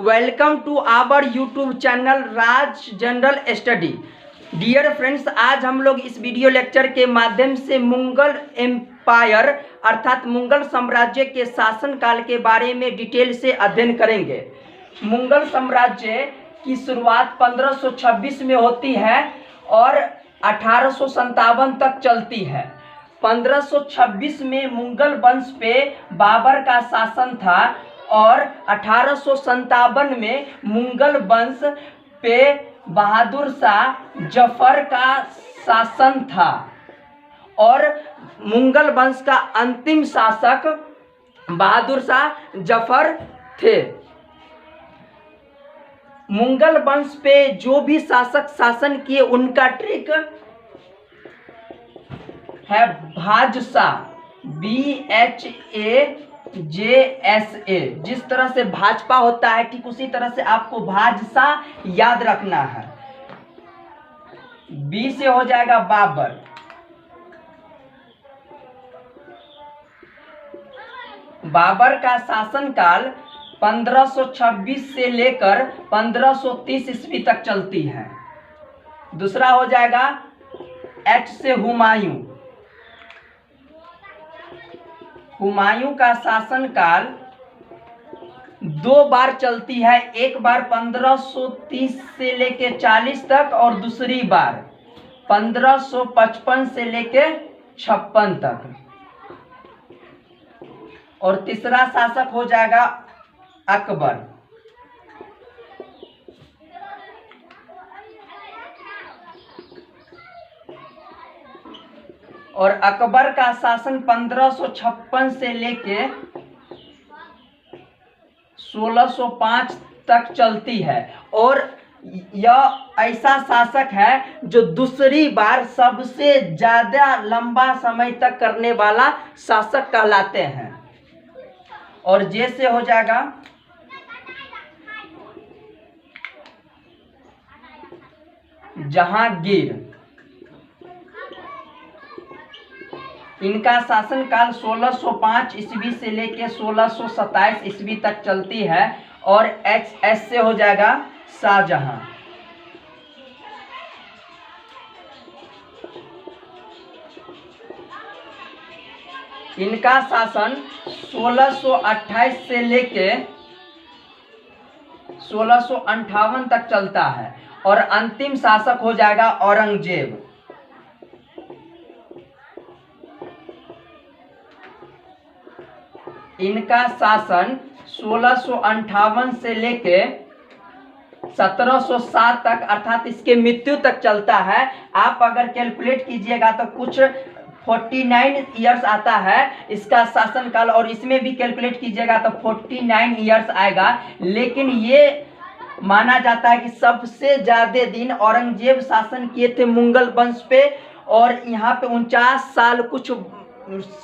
Welcome to our YouTube channel Raj general study. Dear friends, आज हम लोग इस वीडियो लेक्चर के माध्यम से मुगल एम्पायर अर्थात मुगल साम्राज्य के शासनकाल के बारे में डिटेल से अध्ययन करेंगे। मुगल साम्राज्य की शुरुआत 1526 में होती है और 1857 तक चलती है। 1526 में मुगल वंश पे बाबर का शासन था और 1857 में मुगल वंश पे बहादुर शाह जफर का शासन था और मुगल वंश का अंतिम शासक बहादुर शाह जफर थे। मुगल वंश पे जो भी शासक शासन किए उनका ट्रिक है भाजसा, BHAJSA। जिस तरह से भाजपा होता है ठीक उसी तरह से आपको भाजसा याद रखना है। B से हो जाएगा बाबर, बाबर का शासनकाल 1526 से लेकर 1530 ईस्वी तक चलती है। दूसरा हो जाएगा H से हुमायूं, हुमायूं का शासनकाल 2 बार चलती है, एक बार 1530 से लेके 40 तक और दूसरी बार 1555 से लेके 56 तक। और तीसरा शासक हो जाएगा अकबर, और अकबर का शासन 1556 से लेके 1605 तक चलती है और यह ऐसा शासक है जो दूसरी बार सबसे ज्यादा लंबा समय तक करने वाला शासक कहलाते हैं। और जैसे हो जाएगा जहांगीर, इनका शासनकाल 1605 ईस्वी से लेकर 1627 ईस्वी तक चलती है। और HS से हो जाएगा शाहजहां, इनका शासन 1628 से लेके 1658 तक चलता है। और अंतिम शासक हो जाएगा औरंगजेब, इनका शासन 1658 से लेके 1707 तक अर्थात इसके मृत्यु तक चलता है। आप अगर कैलकुलेट कीजिएगा तो कुछ 49 ईयर्स आता है इसका शासनकाल, और इसमें भी कैलकुलेट कीजिएगा तो 49 ईयर्स आएगा। लेकिन ये माना जाता है कि सबसे ज्यादा दिन औरंगजेब शासन किए थे मुगल वंश पे, और यहाँ पे 49 साल कुछ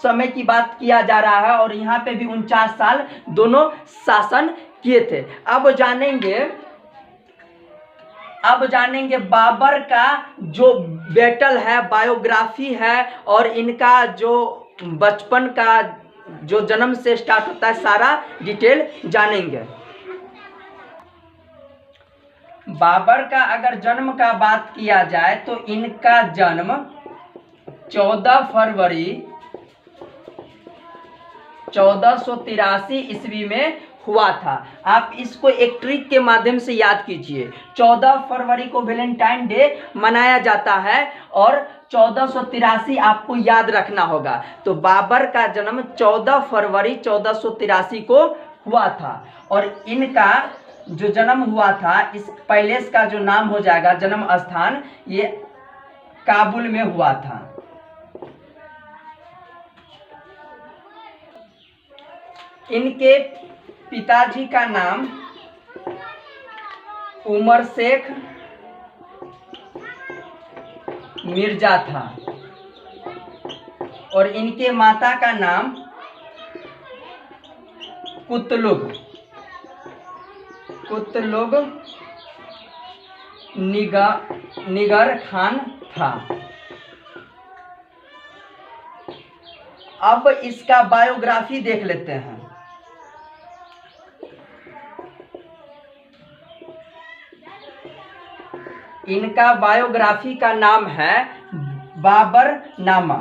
समय की बात किया जा रहा है और यहाँ पे भी 49 साल दोनों शासन किए थे। अब जानेंगे बाबर का जो बैटल है, बायोग्राफी है, और इनका जो बचपन का जो जन्म से स्टार्ट होता है सारा डिटेल जानेंगे। बाबर का अगर जन्म का बात किया जाए तो इनका जन्म 14 फरवरी 1483 ईस्वी में हुआ था। आप इसको एक ट्रिक के माध्यम से याद कीजिए। 14 फरवरी को वैलेंटाइन डे मनाया जाता है और 1483 आपको याद रखना होगा। तो बाबर का जन्म 14 फरवरी 1483 को हुआ था और इनका जो जन्म हुआ था, इस पैलेस का जो नाम हो जाएगा जन्म स्थान, ये काबुल में हुआ था। इनके पिताजी का नाम उमर शेख मिर्जा था और इनके माता का नाम कुतलुग निगर खान था। अब इसका बायोग्राफी देख लेते हैं। इनका बायोग्राफी का नाम है बाबरनामा।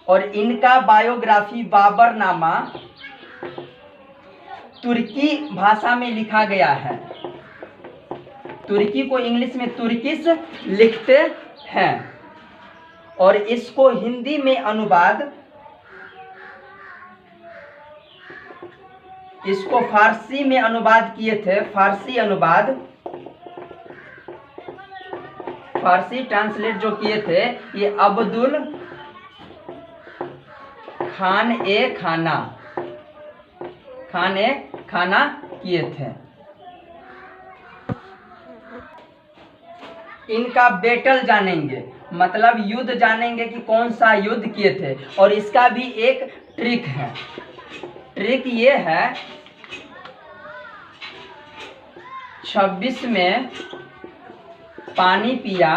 और इनका बायोग्राफी बाबरनामा तुर्की भाषा में लिखा गया है। तुर्की को इंग्लिश में तुर्किश लिखते हैं। और इसको हिंदी में अनुवाद, इसको फारसी में अनुवाद किए थे। फारसी अनुवाद, फारसी ट्रांसलेट जो किए थे ये अब्दुल खान ए खाना किए थे। इनका बैटल जानेंगे, मतलब युद्ध जानेंगे कि कौन सा युद्ध किए थे। और इसका भी एक ट्रिक है। ट्रिक ये है 26 में पानी पिया,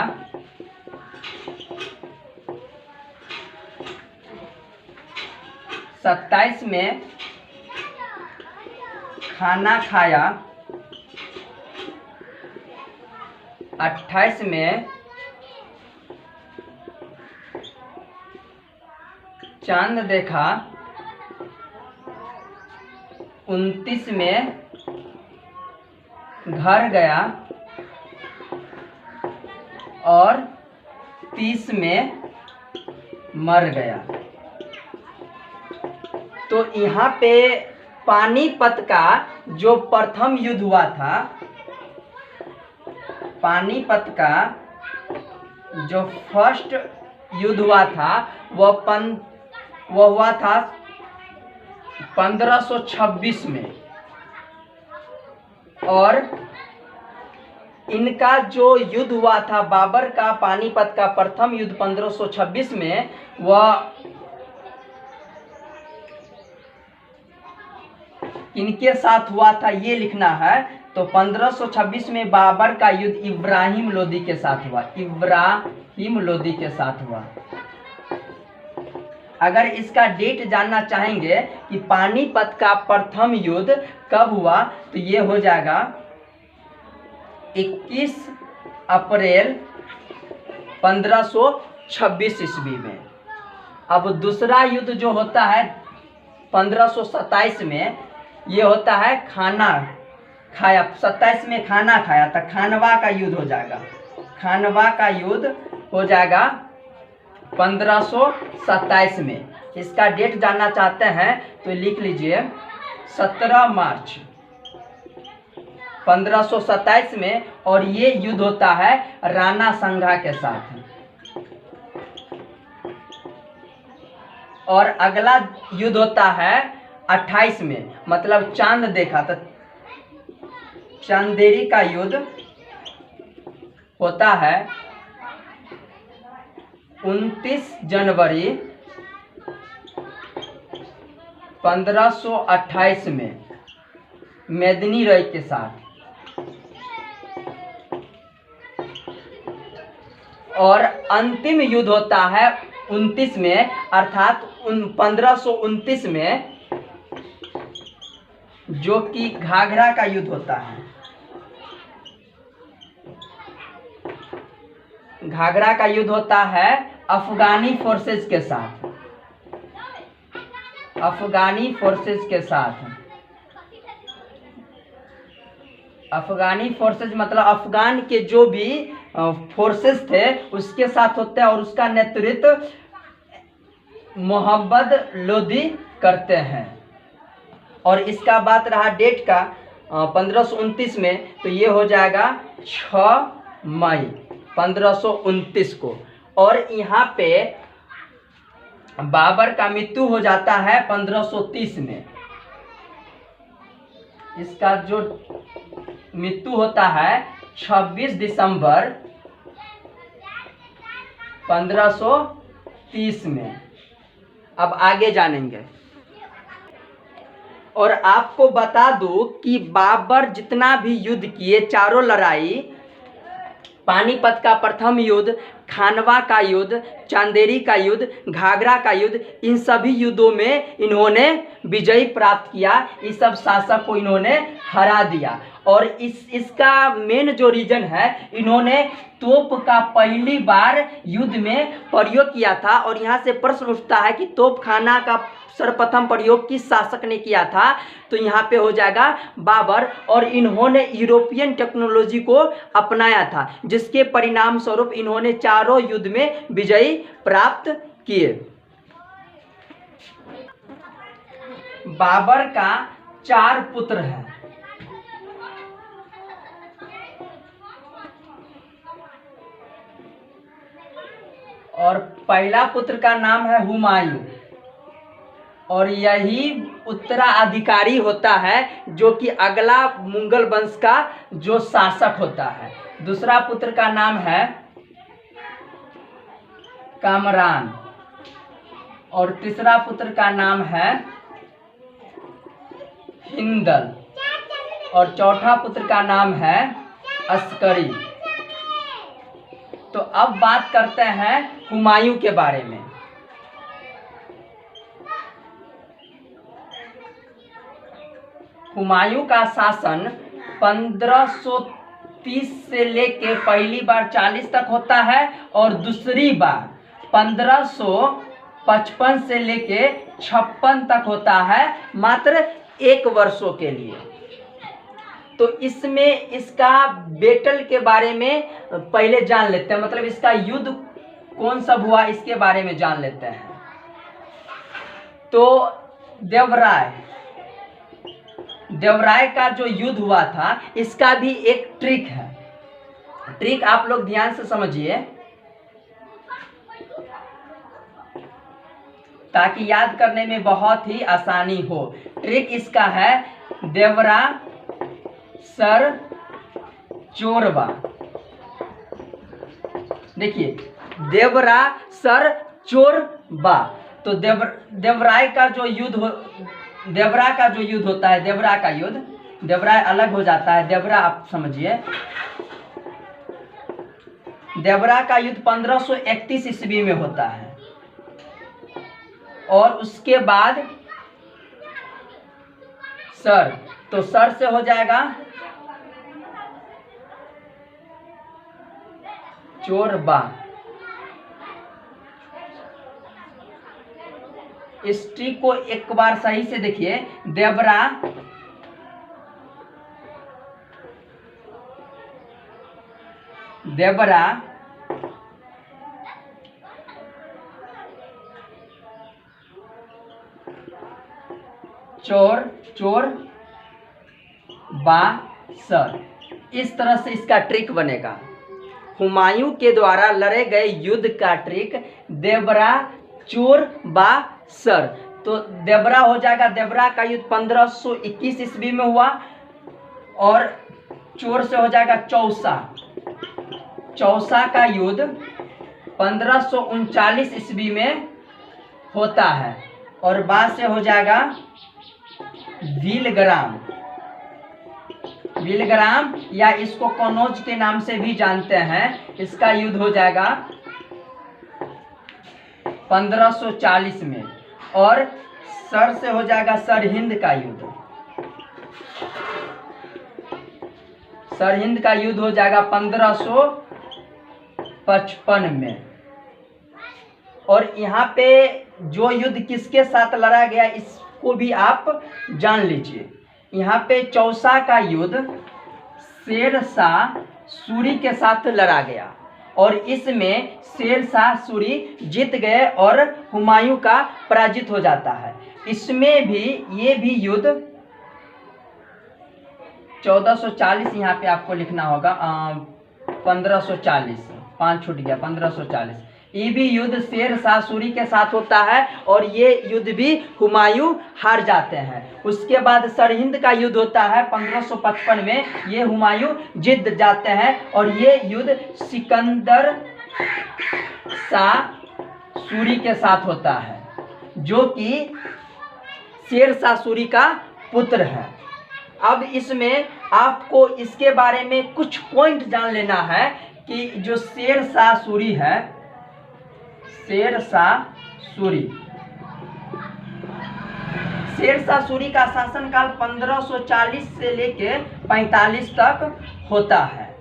27 में खाना खाया, 28 में चांद देखा, 29 में घर गया और 30 में मर गया। तो यहाँ पे पानीपत का जो प्रथम युद्ध हुआ था, पानीपत का जो फर्स्ट युद्ध हुआ था वह हुआ था 1526 में। और इनका जो युद्ध हुआ था बाबर का, पानीपत का प्रथम युद्ध 1526 में, वह इनके साथ हुआ था, ये लिखना है। तो 1526 में बाबर का युद्ध इब्राहिम लोदी के साथ हुआ। इब्राहिम लोदी के साथ हुआ। अगर इसका डेट जानना चाहेंगे कि पानीपत का प्रथम युद्ध कब हुआ, तो ये हो जाएगा 21 अप्रैल 1526 ईस्वी में। अब दूसरा युद्ध जो होता है 1527 में, ये होता है खाना खाया। 27 में खाना खाया था, खानवा का युद्ध हो जाएगा। खानवा का युद्ध हो जाएगा 1527 में। इसका डेट जानना चाहते हैं तो लिख लीजिए 17 मार्च 1527 में। और ये युद्ध होता है राणा संघा के साथ। और अगला युद्ध होता है 28 में, मतलब चांद देखा। तो चांदेरी का युद्ध होता है 29 जनवरी 1528 में मेदिनी राय के साथ। और अंतिम युद्ध होता है 29 में, अर्थात 1529 में, जो कि घाघरा का युद्ध होता है। घाघरा का युद्ध होता है अफगानी फोर्सेस के साथ। अफगानी फोर्सेस के साथ। अफगानी फोर्सेस मतलब अफगान के जो भी फोर्सेस थे उसके साथ होते हैं। और उसका नेतृत्व मोहम्मद लोदी करते हैं। और इसका बात रहा डेट का 1529 में, तो ये हो जाएगा 6 मई 1529 को। और यहाँ पे बाबर का मृत्यु हो जाता है 1530 में। इसका जो मृत्यु होता है 26 दिसंबर 1530 में। अब आगे जानेंगे। और आपको बता दूं कि बाबर जितना भी युद्ध किए, चारों लड़ाई, पानीपत का प्रथम युद्ध, खानवा का युद्ध, चांदेरी का युद्ध, घाघरा का युद्ध, इन सभी युद्धों में इन्होंने विजय प्राप्त किया, इस सब शासक को इन्होंने हरा दिया। और इसका मेन जो रीजन है, इन्होंने तोप का पहली बार युद्ध में प्रयोग किया था। और यहाँ से प्रश्न उठता है कि तोपखाना का सर्वप्रथम प्रयोग किस शासक ने किया था, तो यहाँ पे हो जाएगा बाबर। और इन्होंने यूरोपियन टेक्नोलॉजी को अपनाया था, जिसके परिणाम स्वरूप इन्होंने चारों युद्ध में विजय प्राप्त किए। बाबर का 4 पुत्र हैं। और पहला पुत्र का नाम है हुमायूं, और यही उत्तराधिकारी होता है जो कि अगला मुगल वंश का जो शासक होता है। दूसरा पुत्र का नाम है कामरान, और तीसरा पुत्र का नाम है हिंदल, और चौथा पुत्र का नाम है अस्करी। तो अब बात करते हैं हुमायूं के बारे में। हुमायूं का शासन 1530 से लेके पहली बार 40 तक होता है, और दूसरी बार 1555 से लेके 56 तक होता है, मात्र 1 वर्षों के लिए। तो इसमें इसका बैटल के बारे में पहले जान लेते हैं, मतलब इसका युद्ध कौन सा हुआ इसके बारे में जान लेते हैं। तो देवराय का जो युद्ध हुआ था, इसका भी एक ट्रिक है। ट्रिक आप लोग ध्यान से समझिए ताकि याद करने में बहुत ही आसानी हो। ट्रिक इसका है देवरा सर चोरबा। देखिए, देवरा सर चोरबा। तो देवराय का जो युद्ध देवरा का जो युद्ध होता है, देवरा का युद्ध, देवराय अलग हो जाता है, देवरा आप समझिए। देवरा का युद्ध 1531 ईस्वी में होता है, और उसके बाद सर, तो सर से हो जाएगा चोरबा। इस ट्रिक को एक बार सही से देखिए। देवरा चोर बा सर, इस तरह से इसका ट्रिक बनेगा। हुमायूं के द्वारा लड़े गए युद्ध का ट्रिक देवरा चोर बा सर। तो देवरा हो जाएगा, देवरा का युद्ध 1521 ईस्वी में हुआ, और चोर से हो जाएगा चौसा। चौसा का युद्ध 1539 ईस्वी में होता है, और बा से हो जाएगा विलग्राम, या इसको कनौज के नाम से भी जानते हैं। इसका युद्ध हो जाएगा 1540 में, और सर से हो जाएगा सरहिंद का युद्ध। सरहिंद का युद्ध हो जाएगा 1555 में। और यहाँ पे जो युद्ध किसके साथ लड़ा गया इसको भी आप जान लीजिए। यहाँ पे चौसा का युद्ध शेरशाह सूरी के साथ लड़ा गया, और इसमें शेरशाह सूरी जीत गए और हुमायूं का पराजित हो जाता है। इसमें भी ये भी युद्ध 1440, यहाँ पे आपको लिखना होगा 1540, 5 छूट गया, 1540। ये भी युद्ध शेरशाह सूरी के साथ होता है, और ये युद्ध भी हुमायूं हार जाते हैं। उसके बाद सरहिंद का युद्ध होता है 1555 में, ये हुमायूं जीत जाते हैं, और ये युद्ध सिकंदर शाह सूरी के साथ होता है, जो कि शेरशाह सूरी का पुत्र है। अब इसमें आपको इसके बारे में कुछ पॉइंट जान लेना है कि जो शेरशाह सूरी है, शेरशाह सूरी शेरशाह सूरी का शासनकाल 1540 से लेके 45 तक होता है।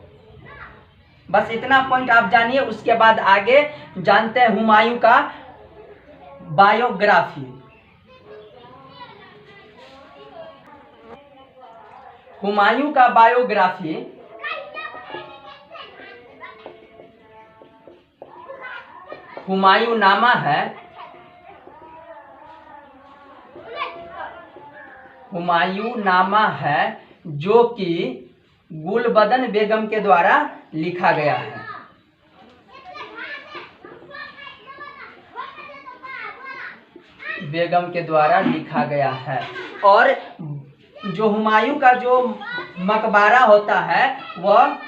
बस इतना पॉइंट आप जानिए, उसके बाद आगे जानते हैं हुमायूं का बायोग्राफी। हुमायूं का बायोग्राफी हुमायूं नामा है। हुमायूं नामा है जो कि गुलबदन बेगम के द्वारा लिखा गया है। बेगम के द्वारा लिखा गया है। और जो हुमायूं का जो मकबरा होता है वह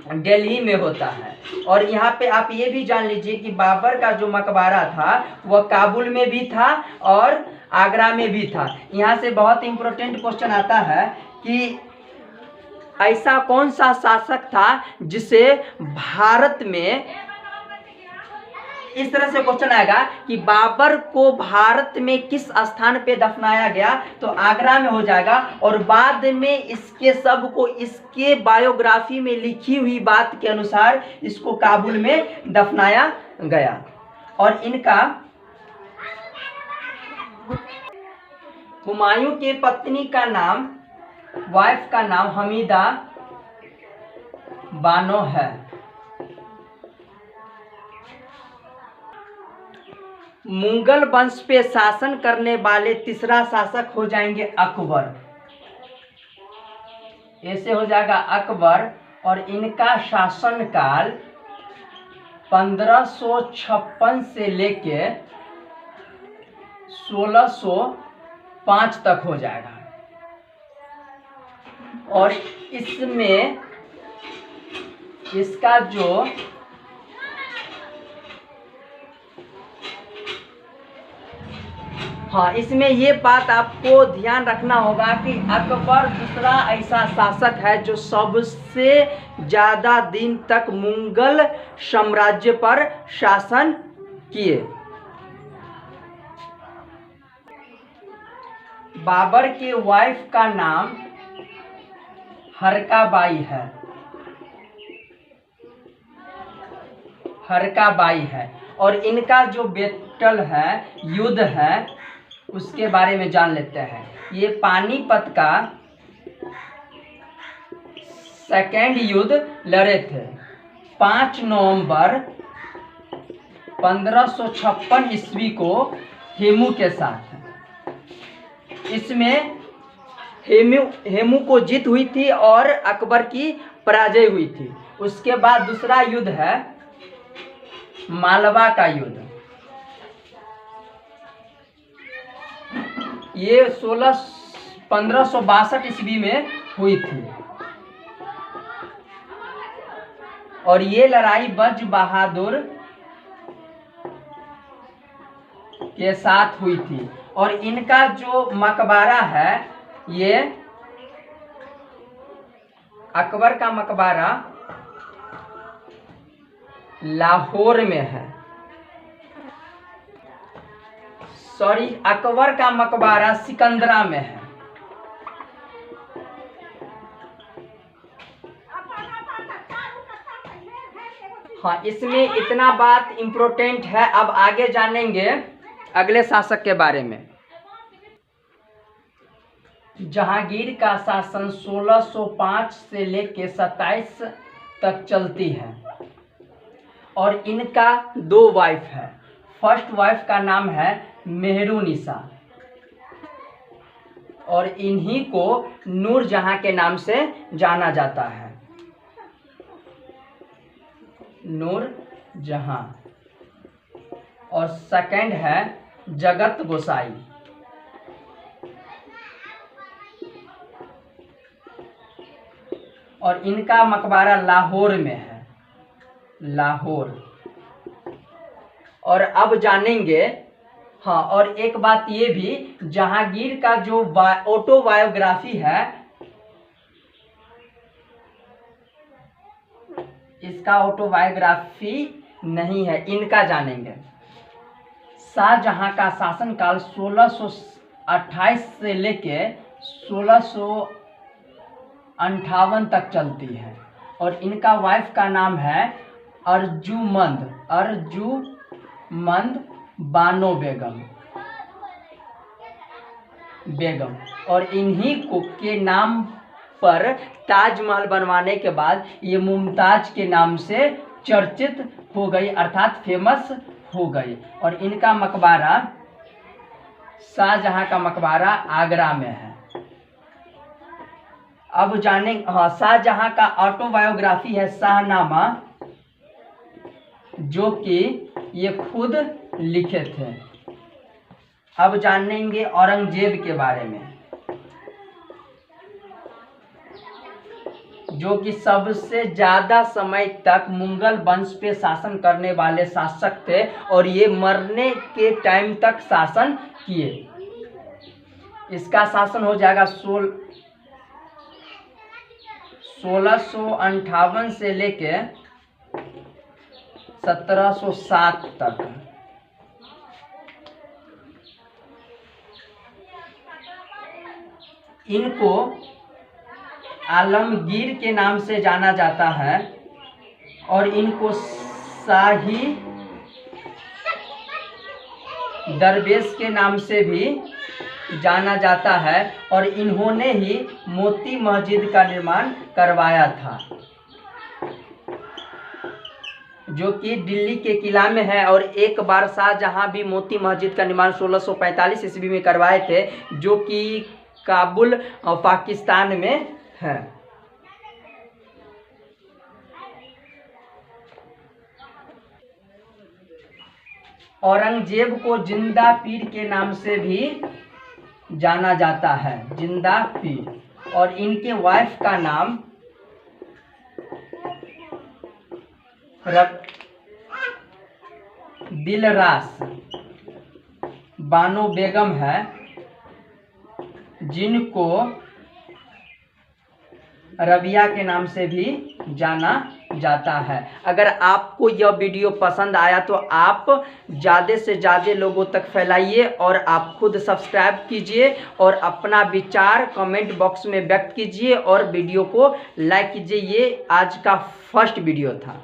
दिल्ली में होता है। और यहाँ पे आप ये भी जान लीजिए कि बाबर का जो मकबरा था वह काबुल में भी था और आगरा में भी था। यहाँ से बहुत इंपॉर्टेंट क्वेश्चन आता है कि ऐसा कौन सा शासक था जिसे भारत में, इस तरह से क्वेश्चन आएगा कि बाबर को भारत में किस स्थान पे दफनाया गया, तो आगरा में हो जाएगा। और बाद में इसके सब को इसके बायोग्राफी में लिखी हुई बात के अनुसार इसको काबुल में दफनाया गया। और इनका हुमायूं की पत्नी का नाम, वाइफ का नाम हमीदा बानो है। मुगल वंश पे शासन करने वाले तीसरा शासक हो जाएंगे अकबर। ऐसे हो जाएगा अकबर। और इनका शासनकाल 1556 से लेके 1605 तक हो जाएगा। और इसमें इसका जो इसमें ये बात आपको ध्यान रखना होगा कि अकबर दूसरा ऐसा शासक है जो सबसे ज़्यादा दिन तक मुगल साम्राज्य पर शासन किए। बाबर के वाइफ का नाम हरकाबाई है। हरकाबाई है। और इनका जो बैटल है, युद्ध है, उसके बारे में जान लेते हैं। ये पानीपत का सेकेंड युद्ध लड़े थे 5 नवंबर 1556 ईस्वी को हेमू के साथ। इसमें हेमू को जीत हुई थी और अकबर की पराजय हुई थी। उसके बाद दूसरा युद्ध है मालवा का युद्ध। ये 1562 ईस्वी में हुई थी। और ये लड़ाई बज बहादुर के साथ हुई थी। और इनका जो मकबरा है, ये अकबर का मकबरा लाहौर में है। सॉरी, अकबर का मकबरा सिकंदरा में है। हाँ, इसमें इतना बात इम्पोर्टेंट है। अब आगे जानेंगे अगले शासक के बारे में। जहांगीर का शासन 1605 से लेके 27 तक चलती है। और इनका 2 वाइफ है। फर्स्ट वाइफ का नाम है मेहरुनिसा और इन्हीं को नूरजहां के नाम से जाना जाता है। नूरजहां। और सेकंड है जगत गोसाई। और इनका मकबरा लाहौर में है। लाहौर। और अब जानेंगे, हाँ, और एक बात ये भी, जहांगीर का जो ऑटोबायोग्राफी है, इसका ऑटोबायोग्राफी नहीं है, इनका जानेंगे। शाहजहां का शासनकाल 28 से लेके 1658 तक चलती है। और इनका वाइफ का नाम है अर्जुमंद बानो बेगम। और इन्हीं को के नाम पर ताजमहल बनवाने के बाद ये मुमताज के नाम से चर्चित हो गई, अर्थात फेमस हो गई। और इनका मकबरा, शाहजहां का मकबरा आगरा में है। अब जाने शाहजहां का ऑटोबायोग्राफी है शाहनामा, जो कि ये खुद लिखे थे। अब जानेंगे औरंगजेब के बारे में, जो कि सबसे ज्यादा समय तक मुगल वंश पे शासन करने वाले शासक थे और ये मरने के टाइम तक शासन किए। इसका शासन हो जाएगा 1658 से लेके 1707 तक। इनको आलमगीर के नाम से जाना जाता है और इनको शाही दरवेश के नाम से भी जाना जाता है। और इन्होंने ही मोती मस्जिद का निर्माण करवाया था, जो कि दिल्ली के किला में है। और एक बार शाहजहां भी मोती मस्जिद का निर्माण 1645 ईस्वी में करवाए थे, जो कि काबुल पाकिस्तान में है। औरंगजेब को जिंदा पीर के नाम से भी जाना जाता है, जिंदा पीर। और इनके वाइफ का नाम दिलरास बानो बेगम है, जिनको रबिया के नाम से भी जाना जाता है। अगर आपको यह वीडियो पसंद आया तो आप ज़्यादा से ज़्यादा लोगों तक फैलाइए और आप खुद सब्सक्राइब कीजिए और अपना विचार कमेंट बॉक्स में व्यक्त कीजिए और वीडियो को लाइक कीजिए। ये आज का फर्स्ट वीडियो था।